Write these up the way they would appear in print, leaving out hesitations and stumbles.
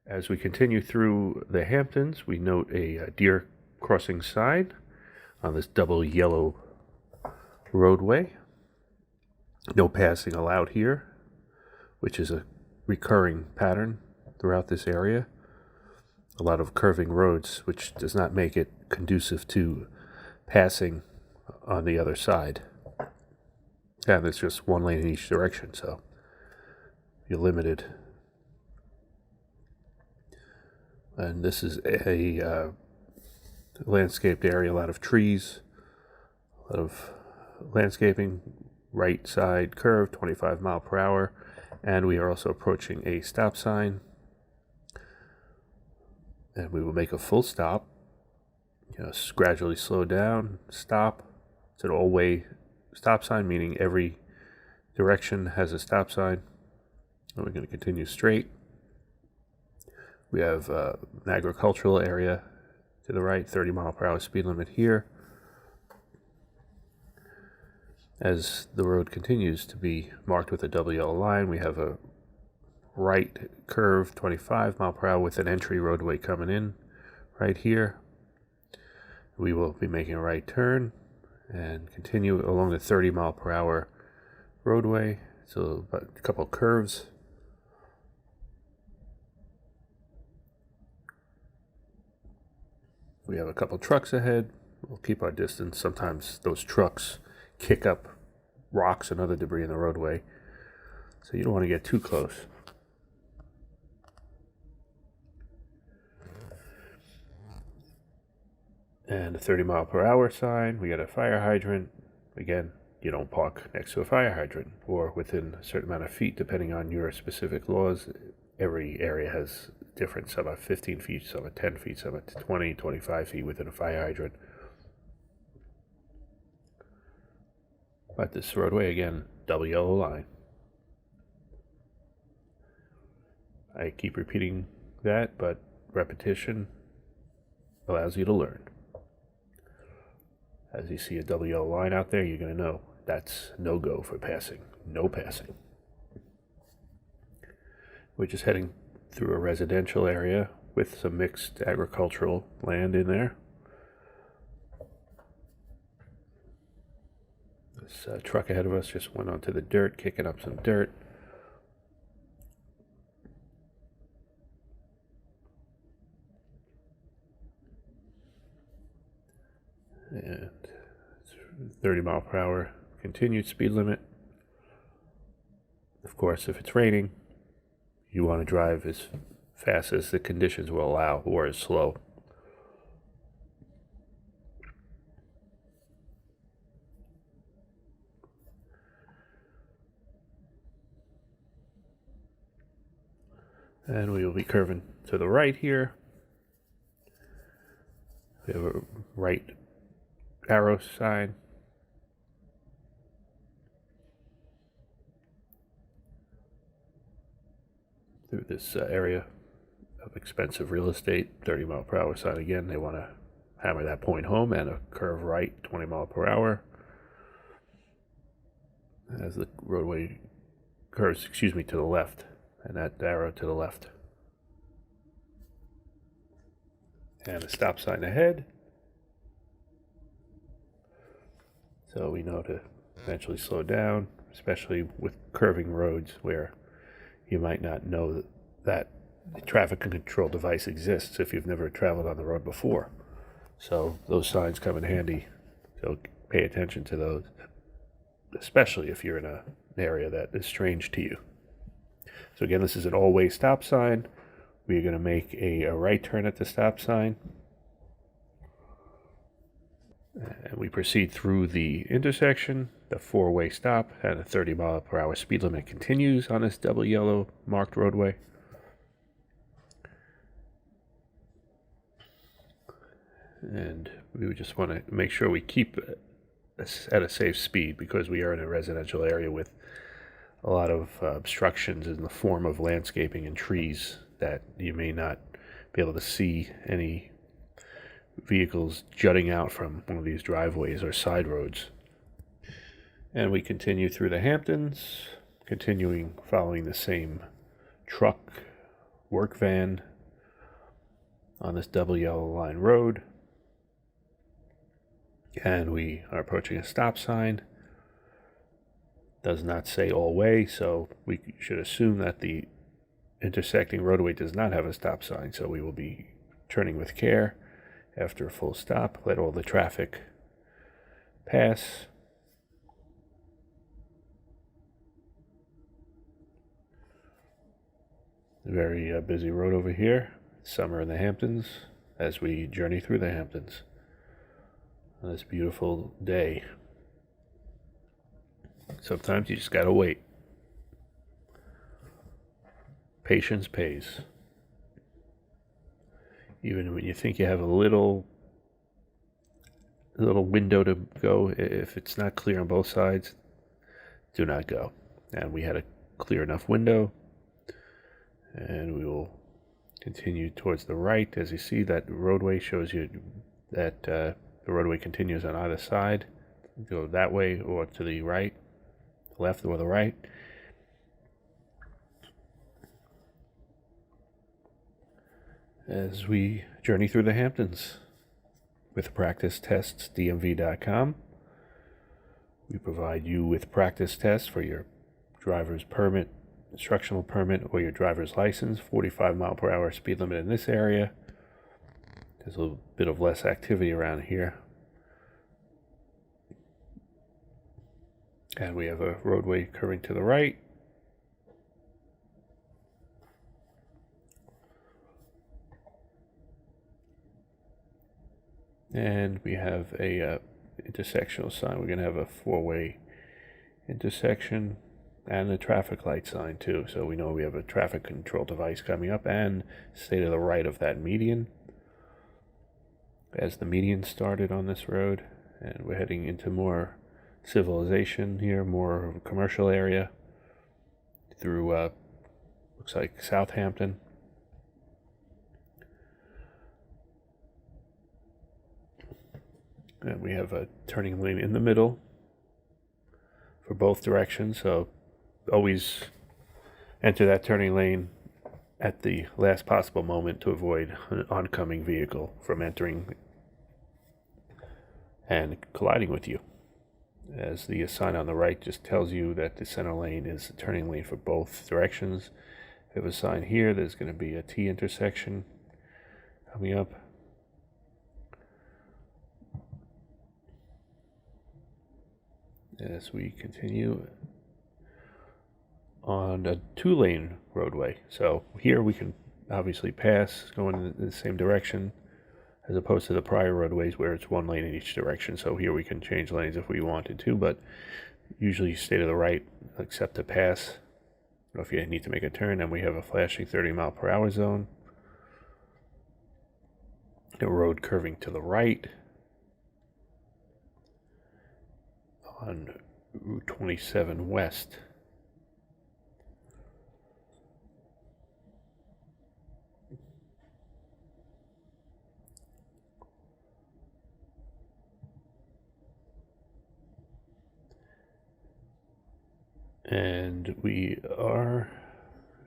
As we continue through the Hamptons, we note a deer crossing sign on this double yellow roadway. No passing allowed here, which is a recurring pattern throughout this area. A lot of curving roads, which does not make it conducive to passing on the other side. And there's just one lane in each direction, so you're limited. And this is a landscaped area, a lot of trees, a lot of landscaping, right side curve, 25 mile per hour, and we are also approaching a stop sign. And we will make a full stop, gradually slow down, stop. It's an all-way stop sign, meaning every direction has a stop sign. And we're going to continue straight. We have an agricultural area to the right, 30 mile per hour speed limit here. As the road continues to be marked with a double yellow line, we have a right curve, 25 mile per hour with an entry roadway coming in right here. We will be making a right turn and continue along the 30 mile per hour roadway. So about a couple of curves. We have a couple trucks ahead. We'll keep our distance. Sometimes those trucks kick up rocks and other debris in the roadway, so you don't want to get too close. And a 30 mile per hour sign. We got a fire hydrant. Again, you don't park next to a fire hydrant or within a certain amount of feet, depending on your specific laws. Every area has different. Some are 15 feet, some are 10 feet, some are 20, 25 feet within a fire hydrant. But this roadway, again, double yellow line. I keep repeating that, but repetition allows you to learn. As you see a double yellow line out there, you're going to know that's no-go for passing. No passing. We're just heading through a residential area with some mixed agricultural land in there. This truck ahead of us just went onto the dirt, kicking up some dirt. And 30 mile per hour continued speed limit. Of course, if it's raining, you want to drive as fast as the conditions will allow, or as slow. And we will be curving to the right here. We have a right arrow sign. Through this area of expensive real estate, 30 mile per hour sign again. They want to hammer that point home, and a curve right, 20 mile per hour. As the roadway curves, to the left, and that arrow to the left. And a stop sign ahead. So we know to eventually slow down, especially with curving roads where you might not know that the traffic control device exists if you've never traveled on the road before. So those signs come in handy. So pay attention to those, especially if you're in an area that is strange to you. So again, this is an all-way stop sign. We are going to make a right turn at the stop sign. And we proceed through the intersection, the four-way stop, and a 30 mile per hour speed limit continues on this double yellow marked roadway. And we would just want to make sure we keep at a safe speed, because we are in a residential area with a lot of obstructions in the form of landscaping and trees that you may not be able to see any vehicles jutting out from one of these driveways or side roads. And we continue through the Hamptons, following the same truck, work van on this double yellow line road. And we are approaching a stop sign. Does not say all way, so we should assume that the intersecting roadway does not have a stop sign, so we will be turning with care after a full stop. Let all the traffic pass. Very busy road over here. Summer in the Hamptons as we journey through the Hamptons on this beautiful day. Sometimes you just gotta wait. Patience pays. Even when you think you have a little window to go, if it's not clear on both sides, do not go. And we had a clear enough window, and we will continue towards the right. As you see, that roadway shows you that the roadway continues on either side. Go that way or to the right, left or the right. As we journey through the Hamptons with practice tests, DMV.com. We provide you with practice tests for your driver's permit, instructional permit, or your driver's license. 45-mile-per-hour speed limit in this area. There's a little bit of less activity around here. And we have a roadway curving to the right. And we have a intersectional sign. We're going to have a four-way intersection and a traffic light sign too. So we know we have a traffic control device coming up and stay to the right of that median. As the median started on this road, and we're heading into more civilization here, more commercial area through looks like Southampton. And we have a turning lane in the middle for both directions, so always enter that turning lane at the last possible moment to avoid an oncoming vehicle from entering and colliding with you. As the sign on the right just tells you that the center lane is the turning lane for both directions. We have a sign here. There's going to be a T intersection coming up. As we continue on a two-lane roadway. So here we can obviously pass going in the same direction as opposed to the prior roadways where it's one lane in each direction. So here we can change lanes if we wanted to, but usually stay to the right except to pass. Or if you need to make a turn, and we have a flashing 30-mile-per-hour zone. The road curving to the right on Route 27 West. And we are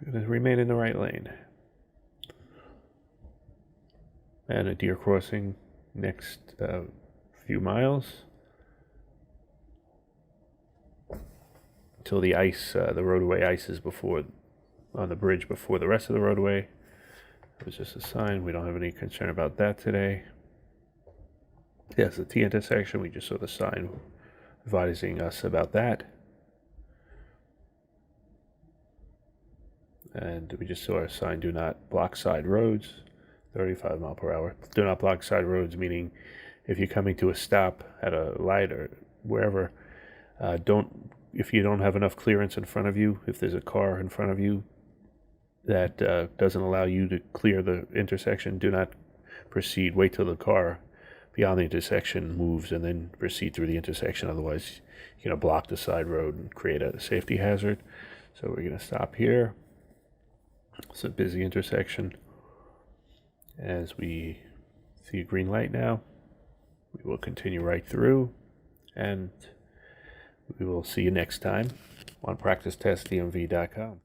going to remain in the right lane. And a deer crossing next few miles. Until the ice, the roadway ices before, on the bridge before the rest of the roadway. It was just a sign. We don't have any concern about that today. Yes, the T intersection. We just saw the sign advising us about that. And we just saw a sign, do not block side roads, 35 mile per hour. Do not block side roads, meaning if you're coming to a stop at a light or wherever, if you don't have enough clearance in front of you, if there's a car in front of you that doesn't allow you to clear the intersection, do not proceed. Wait till the car beyond the intersection moves and then proceed through the intersection. Otherwise, you're going to block the side road and create a safety hazard. So we're going to stop here. It's a busy intersection. As we see a green light now, we will continue right through, and we will see you next time on PracticeTestDMV.com.